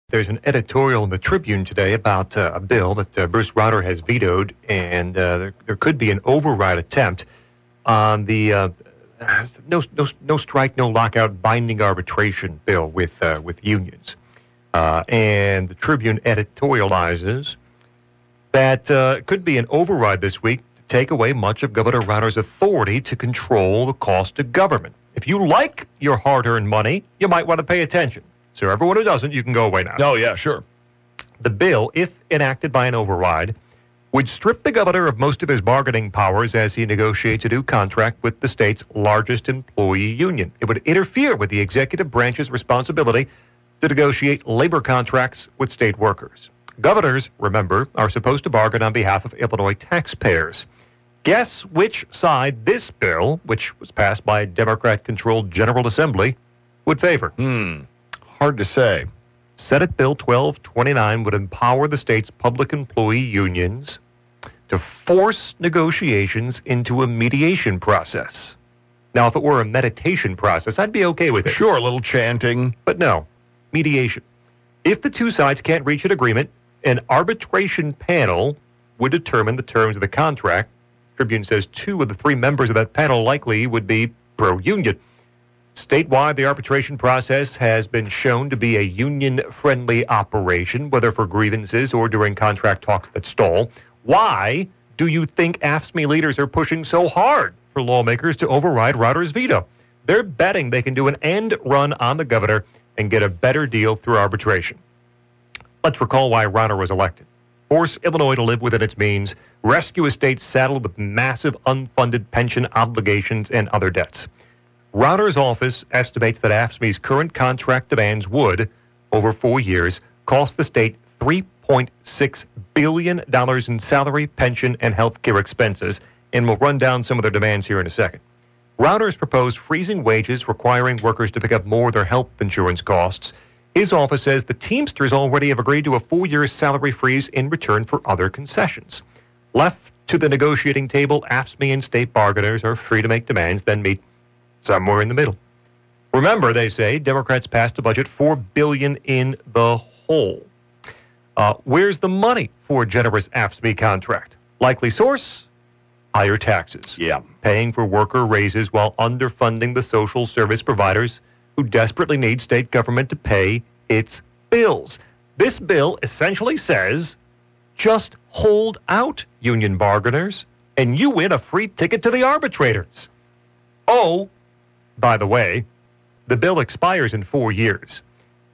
There's an editorial in the Tribune today about a bill that Bruce Rauter has vetoed, and there could be an override attempt on the no strike, no lockout binding arbitration bill with unions. And the Tribune editorializes that could be an override this week to take away much of Governor Rauter's authority to control the cost of government. If you like your hard-earned money, you might want to pay attention. So everyone who doesn't, you can go away now. Oh, yeah, sure. The bill, if enacted by an override, would strip the governor of most of his bargaining powers as he negotiates a new contract with the state's largest employee union. It would interfere with the executive branch's responsibility to negotiate labor contracts with state workers. Governors, remember, are supposed to bargain on behalf of Illinois taxpayers. Guess which side this bill, which was passed by a Democrat-controlled General Assembly, would favor? Hard to say. Senate Bill 1229 would empower the state's public employee unions to force negotiations into a mediation process. Now, if it were a meditation process, I'd be okay with it. Sure, a little chanting. But no, mediation. If the two sides can't reach an agreement, an arbitration panel would determine the terms of the contract. Tribune says 2 of the 3 members of that panel likely would be pro-union. Statewide, the arbitration process has been shown to be a union-friendly operation, whether for grievances or during contract talks that stall. Why do you think AFSCME leaders are pushing so hard for lawmakers to override Rauter's veto? They're betting they can do an end run on the governor and get a better deal through arbitration. Let's recall why Rauter was elected. Force Illinois to live within its means, rescue a state saddled with massive unfunded pension obligations and other debts. Rauter's office estimates that AFSCME's current contract demands would, over 4 years, cost the state $3.6 billion in salary, pension, and health care expenses, and we'll run down some of their demands here in a second. Rauter's proposed freezing wages, requiring workers to pick up more of their health insurance costs. His office says the Teamsters already have agreed to a 4-year salary freeze in return for other concessions. Left to the negotiating table, AFSCME and state bargainers are free to make demands, then meet somewhere in the middle. Remember, they say, Democrats passed a budget $4 billion in the hole. Where's the money for a generous AFSCME contract? Likely source? Higher taxes. Yeah. Paying for worker raises while underfunding the social service providers who desperately need state government to pay its bills. This bill essentially says, just hold out, union bargainers, and you win a free ticket to the arbitrators. Oh, by the way, the bill expires in 4 years.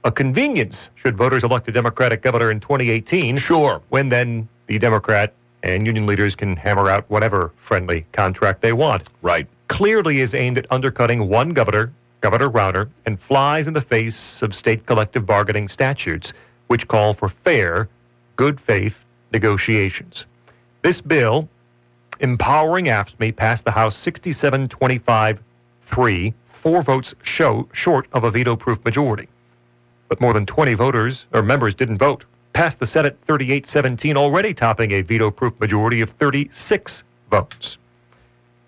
A convenience should voters elect a Democratic governor in 2018. Sure. When then the Democrat and union leaders can hammer out whatever friendly contract they want. Right. Clearly is aimed at undercutting one governor, Governor Rauter, and flies in the face of state collective bargaining statutes, which call for fair, good faith negotiations. This bill, empowering AFSCME, passed the House 67-25-3, 4 votes short of a veto-proof majority. But more than 20 members didn't vote. Passed the Senate 38-17, already topping a veto-proof majority of 36 votes.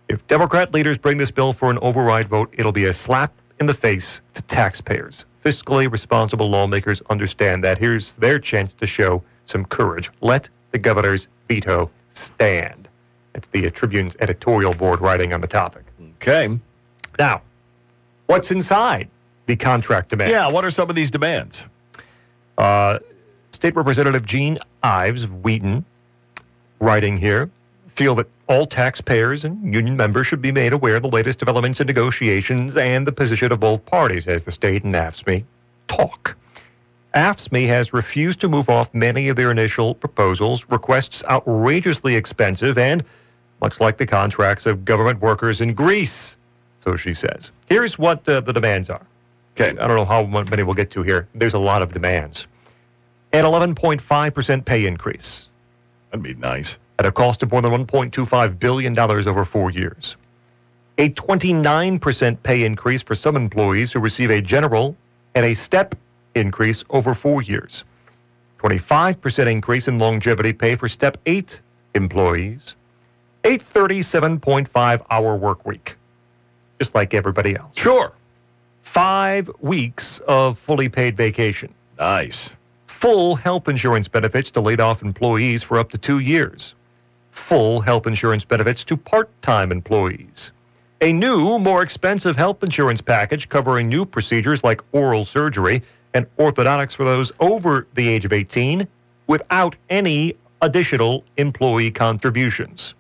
If Democrat leaders bring this bill for an override vote, it'll be a slap in the face to taxpayers. Fiscally responsible lawmakers understand that. Here's their chance to show some courage. Let the governor's veto stand. It's the Tribune's editorial board writing on the topic. Okay. Now, what's inside the contract demands? Yeah, what are some of these demands? State Representative Jeanne Ives of Wheaton, writing here, feel that all taxpayers and union members should be made aware of the latest developments in negotiations and the position of both parties as the state and AFSCME talk. AFSCME has refused to move off many of their initial proposals, requests outrageously expensive, and much like the contracts of government workers in Greece, so she says. Here's what the demands are. Okay. I don't know how many we'll get to here. There's a lot of demands. An 11.5% pay increase. That'd be nice. At a cost of more than $1.25 billion over 4 years. A 29% pay increase for some employees who receive a general and a step increase over 4 years. 25% increase in longevity pay for Step 8 employees. A 37.5-hour work week, just like everybody else. Sure. 5 weeks of fully paid vacation. Nice. full health insurance benefits to laid-off employees for up to 2 years. Full health insurance benefits to part-time employees. A new, more expensive health insurance package covering new procedures like oral surgery and orthodontics for those over the age of 18 without any additional employee contributions.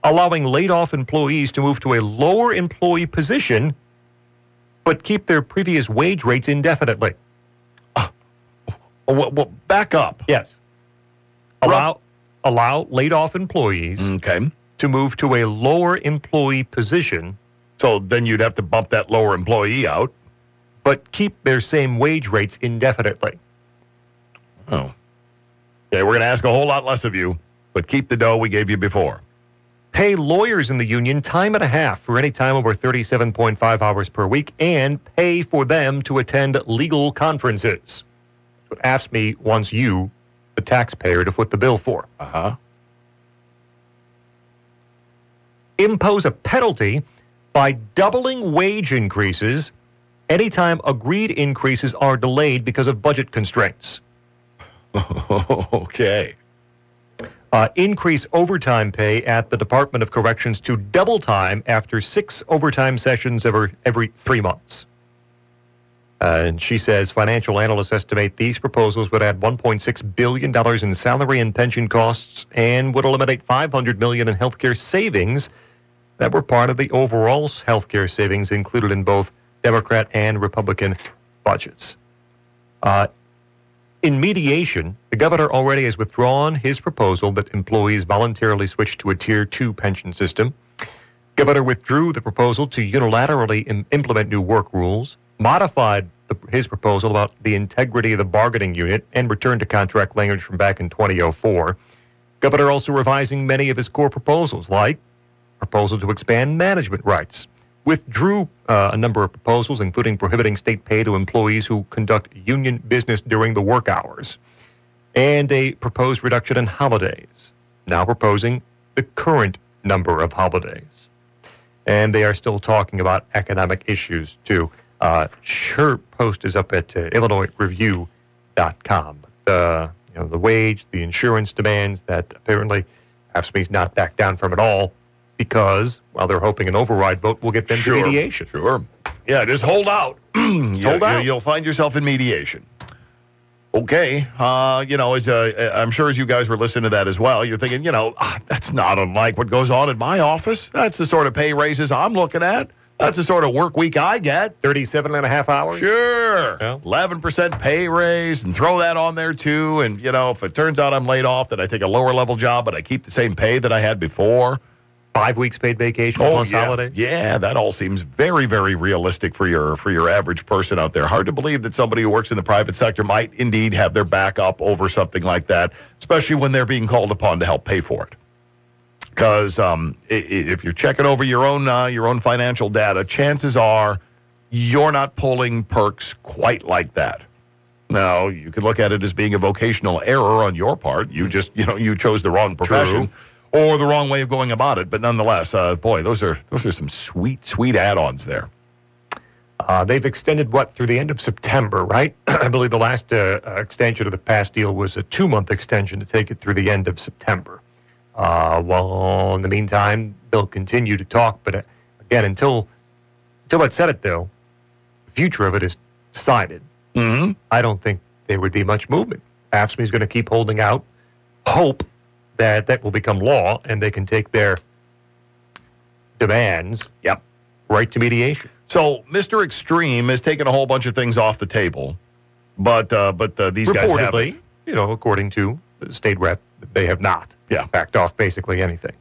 Allowing laid-off employees to move to a lower employee position but keep their previous wage rates indefinitely. Well, back up. Yes. Allow laid-off employees to move to a lower employee position. So then you'd have to bump that lower employee out. But keep their same wage rates indefinitely. Oh. Okay, we're going to ask a whole lot less of you, but keep the dough we gave you before. Pay lawyers in the union time and a half for any time over 37.5 hours per week and pay for them to attend legal conferences. That's what AFSCME wants you, the taxpayer, to foot the bill for. Impose a penalty by doubling wage increases anytime agreed increases are delayed because of budget constraints. Okay. Increase overtime pay at the Department of Corrections to double time after 6 overtime sessions every 3 months. And she says financial analysts estimate these proposals would add $1.6 billion in salary and pension costs and would eliminate $500 million in healthcare savings that were part of the overall healthcare savings included in both Democrat and Republican budgets. In mediation, the governor already has withdrawn his proposal that employees voluntarily switch to a Tier 2 pension system. Governor withdrew the proposal to unilaterally implement new work rules, modified his proposal about the integrity of the bargaining unit, and returned to contract language from back in 2004. Governor also revising many of his core proposals, like proposal to expand management rights. Withdrew a number of proposals, including prohibiting state pay to employees who conduct union business during the work hours, and a proposed reduction in holidays, now proposing the current number of holidays. And they are still talking about economic issues, too. Her post is up at IllinoisReview.com. The wage, the insurance demands that apparently AFSCME's not backed down from at all, because, while they're hoping an override vote will get them to mediation. Sure. Yeah, just hold out. Hold out. You'll find yourself in mediation. Okay. I'm sure as you guys were listening to that as well, you're thinking, that's not unlike what goes on in my office. That's the sort of pay raises I'm looking at. That's the sort of work week I get. 37 and a half hours? Sure. Yeah. 11% pay raise, and throw that on there too. And, if it turns out I'm laid off, that I take a lower level job, but I keep the same pay that I had before. 5 weeks paid vacation plus holiday. Yeah, that all seems very, very realistic for your average person out there. Hard to believe that somebody who works in the private sector might indeed have their back up over something like that, especially when they're being called upon to help pay for it. Because if you're checking over your own financial data, chances are you're not pulling perks quite like that. Now, you could look at it as being a vocational error on your part. You just, you chose the wrong profession. True. Or the wrong way of going about it, but nonetheless, those are some sweet add-ons there. They've extended through the end of September, right? I believe the last extension of the past deal was a 2-month extension to take it through the end of September. Well, in the meantime, they'll continue to talk, but again, until that Senate bill, the future of it is decided. Mm-hmm. I don't think there would be much movement. AFSCME is going to keep holding out hope that will become law, and they can take their demands right to mediation. So Mr. Extreme has taken a whole bunch of things off the table, but these guys haven't. Reportedly, according to the state rep, they have not backed off basically anything.